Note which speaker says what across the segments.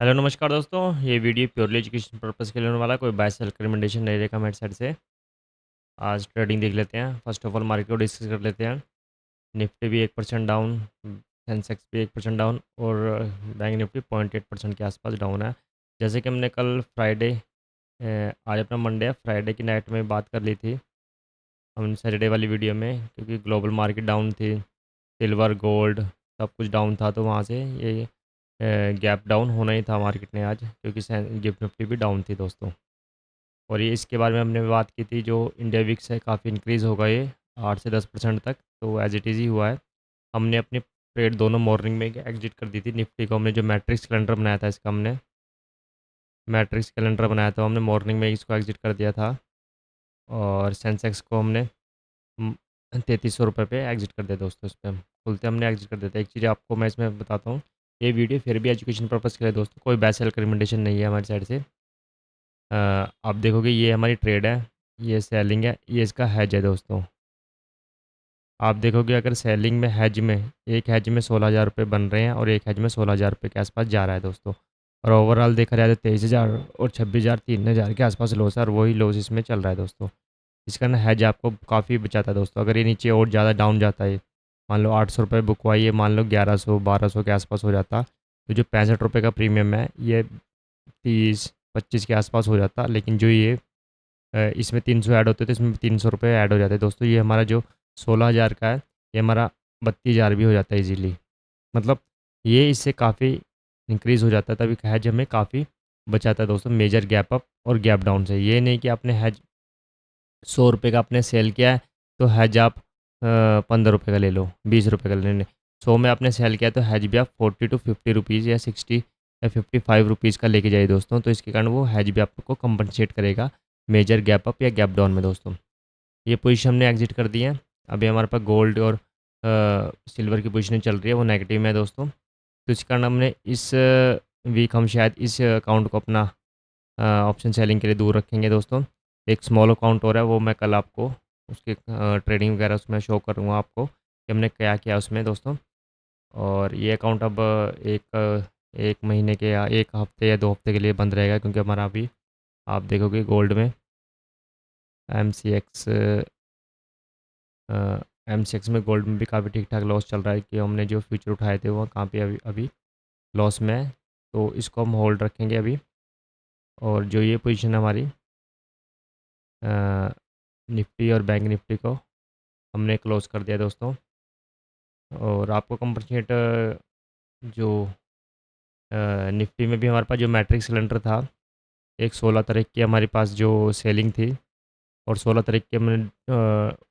Speaker 1: Hello नमस्कार दोस्तों, ये वीडियो प्योरली एजुकेशन पर्पज़ के लिए होने वाला है, कोई बाय सेल रिकमेंडेशन नहीं रहेगा मेरी साइड से। आज ट्रेडिंग देख लेते हैं। फर्स्ट ऑफ ऑल मार्केट को डिस्कस कर लेते हैं। निफ्टी भी 1% डाउन, सेंसेक्स भी 1% डाउन और बैंक निफ्टी 0.8% के आसपास डाउन है। जैसे कि हमने कल फ्राइडे आज अपना मंडे है, फ्राइडे की नाइट में बात कर ली थी हम सैटरडे वाली वीडियो में, क्योंकि ग्लोबल मार्केट डाउन थी, सिल्वर गोल्ड सब कुछ डाउन था, तो वहाँ से ये गैप डाउन होना ही था मार्केट ने आज, क्योंकि गिफ्ट निफ्टी भी डाउन थी दोस्तों। और ये इसके बारे में हमने बात की थी, जो इंडिया विक्स है काफ़ी इंक्रीज़ होगा ये 8 से 10% तक, तो एज इट इज़ ही हुआ है। हमने अपनी ट्रेड दोनों मॉर्निंग में एग्जिट कर दी थी। निफ्टी को हमने जो मैट्रिक्स कैलेंडर बनाया था, इसका हमने मैट्रिक्स कैलेंडर बनाया था, हमने मॉर्निंग में इसको एग्जिट कर दिया था। और सेंसेक्स को हमने 3300 रुपये पे एग्जिट कर दिया दोस्तों। इस पर हम खुलते हमने एग्जिट कर दिया था। एक चीज़ आपको मैं इसमें बताता हूँ, ये वीडियो फिर भी एजुकेशन पर्पज़ के लिए दोस्तों, कोई बाय सेल रिकमेंडेशन नहीं है हमारी साइड से। आप देखोगे ये हमारी ट्रेड है, ये सेलिंग है, ये इसका हैज है दोस्तों। आप देखोगे अगर सेलिंग में हैज में एक हैज में 16,000 रुपये बन रहे हैं और एक हैज में 16,000 रुपये के आसपास जा रहा है दोस्तों। और ओवरऑल देखा जाए तो 23,000 और 26,000 3,000 के आसपास लॉस है, और वही लॉस इसमें चल रहा है दोस्तों। इसका ना हैज आपको काफ़ी बचाता है दोस्तों। अगर ये नीचे और ज़्यादा डाउन जाता है, मान लो 800 रुपये बुक हुआ, ये मान लो 1100 1200 के आसपास हो जाता, तो जो 65 रुपये का प्रीमियम है ये 30 25 के आसपास हो जाता। लेकिन जो ये इसमें 300 ऐड होते, तो इसमें 300 रुपये ऐड हो जाते दोस्तों। ये हमारा जो 16,000 का है, ये हमारा 32,000 भी हो जाता है ईजीली। मतलब ये इससे काफ़ी इंक्रीज़ हो जाता है, तभी हैज हमें काफ़ी बचाता है दोस्तों, मेजर गैप अप और गैप डाउन से। ये नहीं कि आपने हैज 100 रुपये का आपने सेल किया है, तो हैज आप 15 रुपये का ले लो, 20 रुपये का ले लें। 100 में आपने सेल किया, तो हैज भी आप 40 to 50 रुपीज़ या 60 या 55 रुपीज़ का लेके जाइए दोस्तों। तो इसके कारण वो हैज भी आपको कंपनसेट करेगा मेजर गैप अप या गैप डाउन में दोस्तों। ये पोजीशन हमने एग्जिट कर दी है। अभी हमारे पास गोल्ड और सिल्वर की पोजीशन चल रही है, वो नेगेटिव में है दोस्तों। तो इस कारण हमने इस वीक हम शायद इस अकाउंट को अपना ऑप्शन सेलिंग के लिए दूर रखेंगे दोस्तों। एक स्मॉल अकाउंट और है, वो मैं कल आपको उसकी ट्रेडिंग वगैरह उसमें शो करूँगा आपको कि हमने क्या किया उसमें दोस्तों। और ये अकाउंट अब एक महीने के या 1 हफ़्ते या 2 हफ़्ते के लिए बंद रहेगा, क्योंकि हमारा अभी आप देखोगे गोल्ड में एमसीएक्स एमसीएक्स में गोल्ड में भी काफ़ी ठीक-ठाक लॉस चल रहा है, कि हमने जो फ्यूचर उठाए थे वो कहाँ पे अभी अभी लॉस में है। तो इसको हम होल्ड रखेंगे अभी। और जो ये पोजीशन हमारी निफ्टी और बैंक निफ्टी को हमने क्लोज़ कर दिया दोस्तों। और आपको कंपनसेट जो निफ्टी में भी हमारे पास जो मैट्रिक्स सिलेंडर था, एक 16 तारीख की हमारे पास जो सेलिंग थी, और 16 तारीख की हमने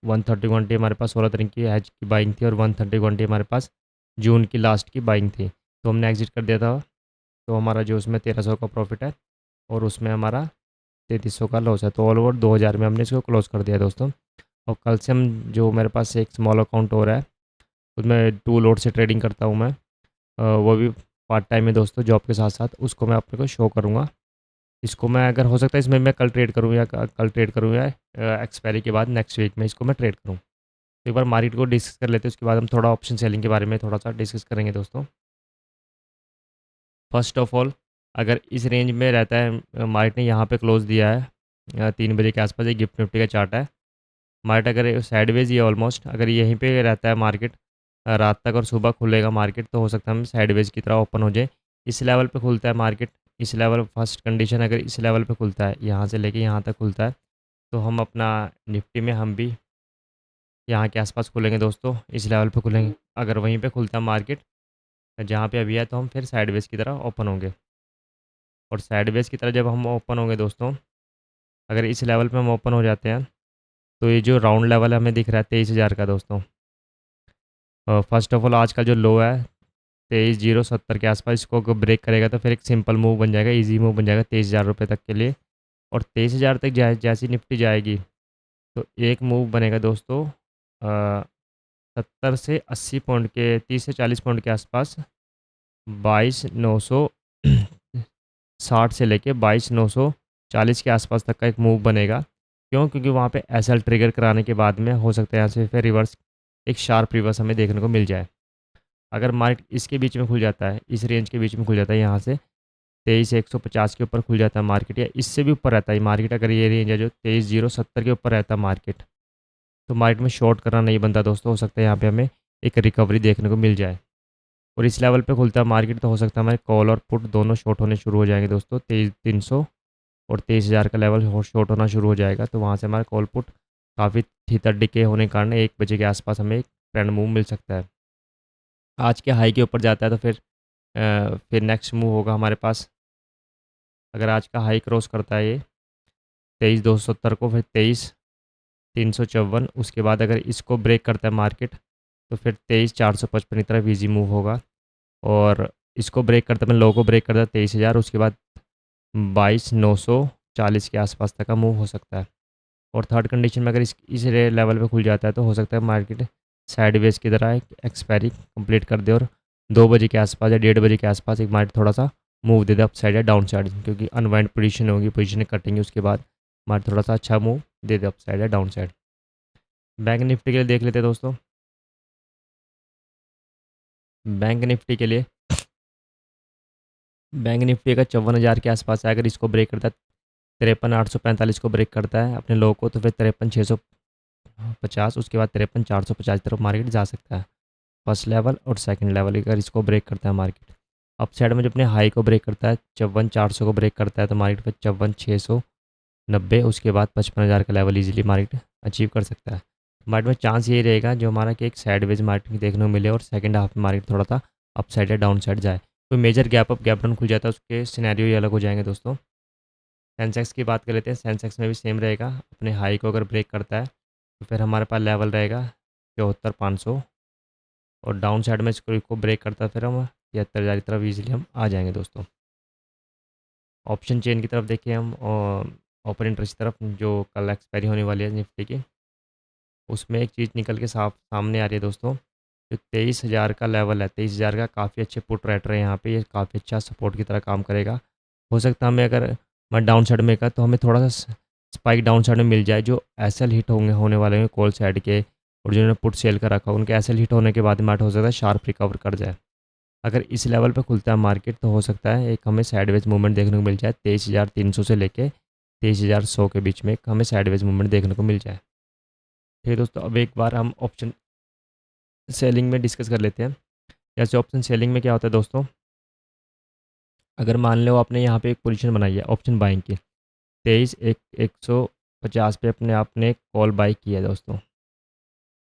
Speaker 1: 131 टी हमारे पास 16 तारीख की हैज की बाइंग थी, और 131 टी हमारे पास जून की लास्ट की बाइंग थी, तो हमने एग्जिट कर दिया था। तो हमारा जो उसमें 1300 का प्रॉफिट है, और उसमें हमारा 3300 का लॉस है, तो ऑल ओवर 2000 में हमने इसको क्लोज़ कर दिया दोस्तों। और कल से हम जो मेरे पास एक स्मॉल अकाउंट और है, उसमें 2 लोड से ट्रेडिंग करता हूँ मैं। वो भी पार्ट टाइम है दोस्तों, जॉब के साथ साथ, उसको मैं अपने को शो करूँगा। इसको मैं अगर हो सकता है इसमें मैं कल ट्रेड करूँ या कल ट्रेड करूँ या एक्सपायरी के बाद नेक्स्ट वीक में इसको मैं ट्रेड करूँ। तो एक बार मार्केट को डिस्कस कर लेते हैं, उसके बाद हम थोड़ा ऑप्शन सेलिंग के बारे में थोड़ा-सा डिस्कस करेंगे दोस्तों। फर्स्ट ऑफ ऑल, अगर इस रेंज में रहता है, मार्केट ने यहाँ पे क्लोज़ दिया है 3 बजे के आसपास, ये गिफ्ट निफ्टी का चार्ट है। मार्केट अगर साइडवेज ही है ऑलमोस्ट, अगर यहीं पे रहता है मार्केट रात तक और सुबह खुलेगा मार्केट, तो हो सकता है हम साइडवेज की तरह ओपन हो जाए। इस लेवल पे खुलता है मार्केट, इस लेवल फर्स्ट कंडीशन अगर इस लेवल पे खुलता है, यहाँ से लेके यहाँ तक खुलता है, तो हम अपना निफ्टी में हम भी यहाँ के आसपास खुलेंगे दोस्तों, इस लेवल पे खुलेंगे। अगर वहीं पे खुलता है मार्केट जहाँ पे अभी है, तो हम फिर साइडवेज की तरह ओपन होंगे। और साइडवेज की तरह जब हम ओपन होंगे दोस्तों, अगर इस लेवल पे हम ओपन हो जाते हैं, तो ये जो राउंड लेवल हमें दिख रहा है 23,000 का दोस्तों, फर्स्ट ऑफ ऑल आज का जो लो है 23,070 के आसपास, इसको अगर ब्रेक करेगा तो फिर एक सिंपल मूव बन जाएगा, इजी मूव बन जाएगा 23,000 रुपये तक के लिए। और 23,000 तक जैसी निफ्टी जाएगी, तो एक मूव बनेगा दोस्तों 70 से 80 पॉइंट के, 30 से 40 पॉइंट के आसपास, 22,960 से लेके 22,940 के आसपास तक का एक मूव बनेगा। क्यों? क्योंकि वहाँ पे एसएल ट्रिगर कराने के बाद में हो सकता है यहाँ से फिर रिवर्स, एक शार्प रिवर्स हमें देखने को मिल जाए। अगर मार्केट इसके बीच में खुल जाता है, इस रेंज के बीच में खुल जाता है यहाँ से, 23,150 के ऊपर खुल जाता है मार्केट, या इससे भी ऊपर रहता है मार्केट, अगर ये रेंज है जो 23,070 के ऊपर रहता है मार्केट, तो मार्केट में शॉर्ट करना नहीं बनता दोस्तों। हो सकता है यहाँ पे हमें एक रिकवरी देखने को मिल जाए, और इस लेवल पे खुलता है मार्केट तो हो सकता है हमारे कॉल और पुट दोनों शॉर्ट होने शुरू हो जाएंगे दोस्तों। 23,300 और 23,000 का लेवल शॉर्ट होना शुरू हो जाएगा, तो वहाँ से हमारा कॉल पुट काफ़ी थीतर डिके होने के कारण 1 बजे के आसपास हमें एक ट्रेंड मूव मिल सकता है। आज के हाई के ऊपर जाता है तो फिर नेक्स्ट मूव होगा हमारे पास, अगर आज का हाई क्रॉस करता है ये 23,270 को, फिर 23,354, उसके बाद अगर इसको ब्रेक करता है मार्केट तो फिर 23,455 की तरफ ईजी मूव होगा, और इसको ब्रेक करता है, मैं लो को ब्रेक करता है 23,000, उसके बाद 22,940 के आसपास तक का मूव हो सकता है। और थर्ड कंडीशन में अगर इस लेवल पे खुल जाता है तो हो सकता है मार्केट साइडवेज की तरह एक एक्सपायरी कंप्लीट कर दे, और 2 बजे के आसपास या 1:30 बजे के आसपास एक मार्केट थोड़ा सा मूव दे दे अप साइड या डाउन साइड, क्योंकि अनवाइंड पोजीशन होगी, पोजीशन कटेंगे, उसके बाद मार्केट थोड़ा सा अच्छा मूव दे दे अप साइड या डाउन साइड। बैंक निफ्टी के लिए देख लेते हैं दोस्तों। बैंक निफ्टी के लिए, बैंक निफ्टी अगर 54,000 के आसपास है, अगर इसको ब्रेक करता है 53,845 को ब्रेक करता है अपने लो को, तो फिर 53,650, उसके बाद 53,450 तरफ मार्केट जा सकता है। फर्स्ट लेवल और सेकंड लेवल अगर इसको ब्रेक करता है मार्केट, अप साइड में जो अपने हाई को ब्रेक करता है 54,400 को ब्रेक करता है तो मार्केट पर 54,690, उसके बाद 55,000 का लेवल इजीली मार्केट अचीव कर सकता है। मार्केट में चांस यही रहेगा जो हमारा कि एक साइडवेज मार्केट देखने को मिले, और सेकंड हाफ में मार्केट थोड़ा सा अप साइड या डाउन साइड जाए। कोई major gap up gap down खुल जाता है उसके सिनेरियो ही अलग हो जाएंगे दोस्तों। सेंसेक्स की बात कर लेते हैं, सेंसेक्स में भी सेम रहेगा, अपने हाई को अगर ब्रेक करता है तो फिर हमारे पास लेवल रहेगा 74,500, और डाउन साइड में इसको ब्रेक करता है फिर हम 73,000 की तरफ ईजिली हम आ जाएंगे दोस्तों। ऑप्शन चेन की तरफ देखिए हम, ओपन इंटरेस्ट की तरफ जो कल एक्सपायरी होने वाली है निफ्टी की, उसमें एक चीज़ निकल के साफ सामने आ रही है दोस्तों। जो 23,000 का लेवल है, 23,000 का काफ़ी अच्छे पुट रेट रहे हैं यहाँ पे, ये काफ़ी अच्छा सपोर्ट की तरह काम करेगा। हो सकता है हमें अगर मैं डाउन साइड में का तो हमें थोड़ा सा स्पाइक डाउन साइड में मिल जाए, जो एसएल हिट होने वाले हैं कॉल साइड के, और जिन्होंने पुट सेल कर रखा उनके एसएल हिट होने के बाद मार्केट हो सकता है शार्प रिकवर कर जाए। अगर इस लेवल पे खुलता है मार्केट तो हो सकता है एक हमें साइडवेज मूवमेंट देखने को मिल जाए, 23,300 से लेके 23,100 के बीच में एक हमें साइडवेज मूवमेंट देखने को मिल जाए। ठीक है दोस्तों, अब एक बार हम ऑप्शन सेलिंग में डिस्कस कर लेते हैं। जैसे ऑप्शन सेलिंग में क्या होता है दोस्तों, अगर मान लो आपने यहाँ पे एक पोजीशन बनाई है ऑप्शन बाइंग की, 23,150 पे अपने आपने कॉल बाई किया है दोस्तों,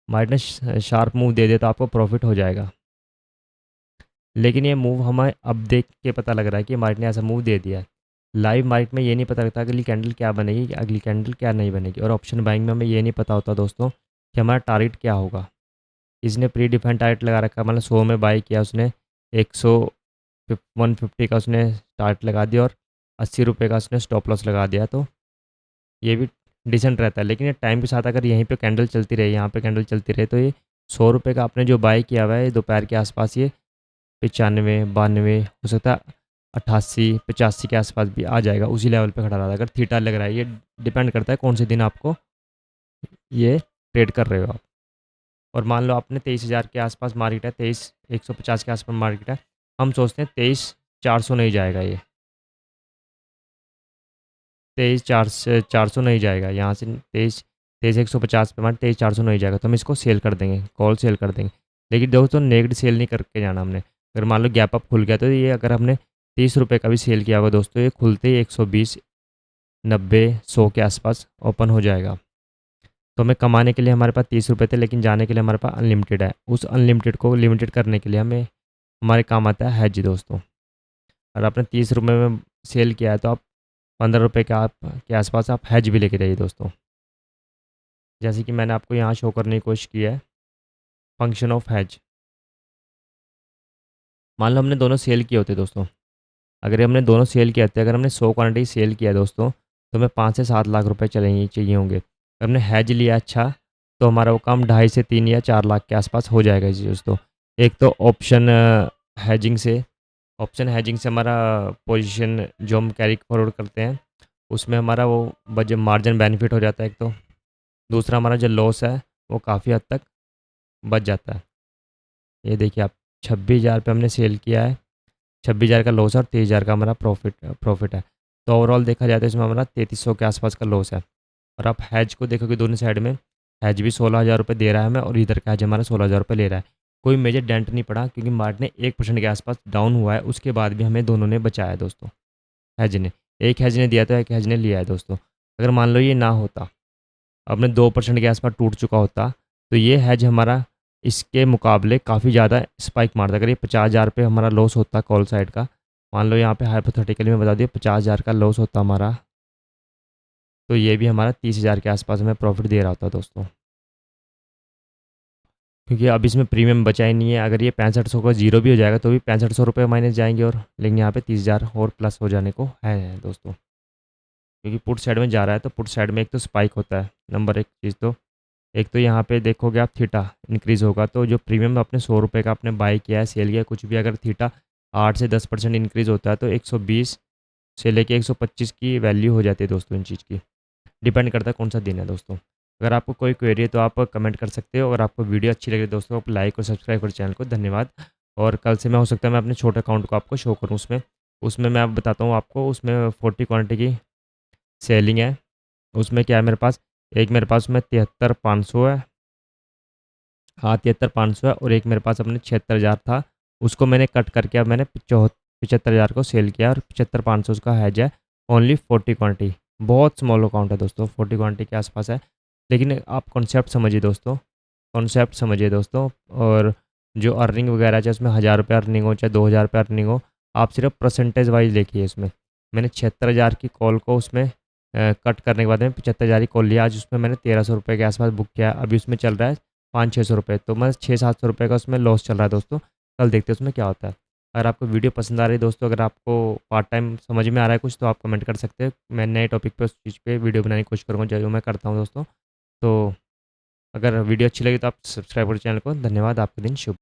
Speaker 1: मार्केट ने शार्प मूव दे दिया तो आपको प्रॉफिट हो जाएगा। लेकिन ये मूव हमें अब देख के पता लग रहा है कि मार्केट ने ऐसा मूव दे दिया है। लाइव मार्केट में ये नहीं पता लगता अगली कैंडल क्या बनेगी, अगली कैंडल क्या नहीं बनेगी, और ऑप्शन बाइंग में हमें ये नहीं पता होता दोस्तों कि हमारा टारगेट क्या होगा। इसने प्री डिफाइंड टारगेट लगा रखा, मतलब 100 में बाई किया उसने, 150 का उसने टारगेट लगा दिया, और 80 रुपये का उसने स्टॉप लॉस लगा दिया, तो ये भी डिसेंट रहता है। लेकिन ये टाइम के साथ अगर यहीं पे कैंडल चलती रहे, यहाँ पे कैंडल चलती रहे, तो ये 100 रुपये का आपने जो बाई किया हुआ है दोपहर के आसपास, ये 95, 92, हो सकता है 88, 85 के आसपास भी आ जाएगा, उसी लेवल पे खड़ा रहा था अगर थीटा लग रहा है। ये डिपेंड करता है कौन से दिन आपको ये ट्रेड कर रहे हो आप। और मान लो आपने 23,000 के आसपास मार्केट है, 23,150 के आसपास मार्केट है, हम सोचते हैं 23,400 नहीं जाएगा, ये 23,400 नहीं जाएगा, यहाँ से 23,150 पे मार्केट 23,400 नहीं जाएगा, तो हम इसको सेल कर देंगे, कॉल सेल कर देंगे। लेकिन दोस्तों नेगेटिव सेल नहीं करके जाना हमने। अगर मान लो गैप अप खुल गया तो ये अगर हमने 30 रुपये का भी सेल किया होगा दोस्तों, ये खुलते ही 120, 90, 100 के आसपास ओपन हो जाएगा। तो हमें कमाने के लिए हमारे पास 30 रुपये थे, लेकिन जाने के लिए हमारे पास अनलिमिटेड है। उस अनलिमिटेड को लिमिटेड करने के लिए हमें हमारे काम आता है हैज दोस्तों। अगर आपने 30 रुपये में सेल किया है तो आप 15 रुपये के आसपास आप हैज भी लेके जाइए दोस्तों। जैसे कि मैंने आपको यहाँ शो करने की कोशिश की है, फंक्शन ऑफ हैज। मान लो हमने दोनों सेल किए होते दोस्तों, अगर हमने दोनों सेल किए होते, अगर हमने 100 क्वान्टिटी सेल किया दोस्तों, तो हमें 5 से 7 लाख रुपए चाहिए होंगे। अगर हमने हैज लिया अच्छा, तो हमारा वो काम 2.5 से 3 या 4 लाख के आसपास हो जाएगा जी दोस्तों। एक तो ऑप्शन हैजिंग से हमारा पोजीशन जो हम कैरी फॉरवर्ड करते हैं, उसमें हमारा वो बजट मार्जिन बेनिफिट हो जाता है एक तो। दूसरा हमारा जो लॉस है वो काफ़ी हद तक बच जाता है। ये देखिए आप, 26,000 पे हमने सेल किया है, 26,000 का लॉस है और 23,000 का हमारा प्रॉफिट है। तो ओवरऑल देखा जाए तो इसमें हमारा 3300 के आसपास का लॉस है। और आप हैज को देखोगे दोनों साइड में, हैज भी 16,000 रुपये दे रहा है हमें और इधर का हैज हमारा 16,000 रुपये ले रहा है। कोई मेजर डेंट नहीं पड़ा क्योंकि मार्केट ने 1% के आसपास डाउन हुआ है, उसके बाद भी हमें दोनों ने बचाया है दोस्तों, हैज ने। एक हैज ने दिया था, एक हैज ने लिया है दोस्तों। अगर मान लो ये ना होता, अपने 2% के आसपास टूट चुका होता, तो ये हैज हमारा इसके मुकाबले काफ़ी ज़्यादा स्पाइक मारता। अगर ये 50,000 पे हमारा लॉस होता कॉल साइड का, मान लो यहाँ पे हाइपोथेटिकली मैं बता दिया 50,000 का लॉस होता हमारा, तो ये भी हमारा 30,000 के आसपास हमें प्रॉफिट दे रहा होता दोस्तों। क्योंकि अब इसमें प्रीमियम बचा ही नहीं है। अगर ये 6500 का जीरो भी हो जाएगा तो भी 6500 रुपये माइनस जाएंगे, और लेकिन यहाँ पे 30,000 और प्लस हो जाने को है दोस्तों। क्योंकि पुट साइड में जा रहा है तो पुट साइड में एक तो स्पाइक होता है, नंबर एक चीज़। तो एक तो यहाँ पे देखोगे आप थीटा इंक्रीज़ होगा, तो जो प्रीमियम आपने 100 रुपये का आपने बाई किया है, सेल किया कुछ भी, अगर थीटा 8 से 10% इंक्रीज़ होता है तो 120 से लेके 125 की वैल्यू हो जाती है दोस्तों इन चीज़ की। डिपेंड करता है कौन सा दिन है दोस्तों। अगर आपको कोई क्वेरी है तो आप कमेंट कर सकते हो। अगर आपको वीडियो अच्छी लगे दोस्तों, आप लाइक और सब्सक्राइब करो चैनल को। धन्यवाद। और कल से मैं हो सकता है मैं अपने छोटे अकाउंट को आपको शो करूँ उसमें। उसमें मैं आप बताता हूँ आपको, उसमें 40 क्वांटिटी की सेलिंग है। उसमें क्या है मेरे पास, एक मेरे पास उसमें 73,500 है। हाँ, 73,500 है, और एक मेरे पास अपने 76,000 था, उसको मैंने कट करके अब मैंने 75,000 को सेल किया, और 75,500 उसका हैज है। ओनली 40 क्वांटिटी, बहुत स्मॉल अकाउंट है दोस्तों, 40 क्वांटिटी के आसपास है। लेकिन आप कॉन्सेप्ट समझिए दोस्तों, कॉन्सेप्ट समझिए दोस्तों। और जो अर्निंग वगैरह चाहे उसमें 1,000 रुपये अर्निंग हो चाहे 2,000 रुपये अर्निंग हो, आप सिर्फ परसेंटेज वाइज देखिए। इसमें मैंने 76,000 की कॉल को उसमें कट करने के बाद में 75,000 की कॉल लिया। आज उसमें मैंने 1,300 रुपये के आसपास बुक किया। अभी उसमें चल रहा है 500-600 रुपये, तो मैं 600-700 रुपये का उसमें लॉस चल रहा है दोस्तों। कल देखते हैं उसमें क्या होता है। अगर आपको वीडियो पसंद आ रही है दोस्तों, अगर आपको पार्ट टाइम समझ में आ रहा है कुछ, तो आप कमेंट कर सकते हैं। मैं नए टॉपिक पे उस चीज़ पे वीडियो बनाने की कोशिश करूँगा जो मैं करता हूँ दोस्तों। तो अगर वीडियो अच्छी लगी तो आप सब्सक्राइब करो चैनल को। धन्यवाद। आपका दिन शुभ।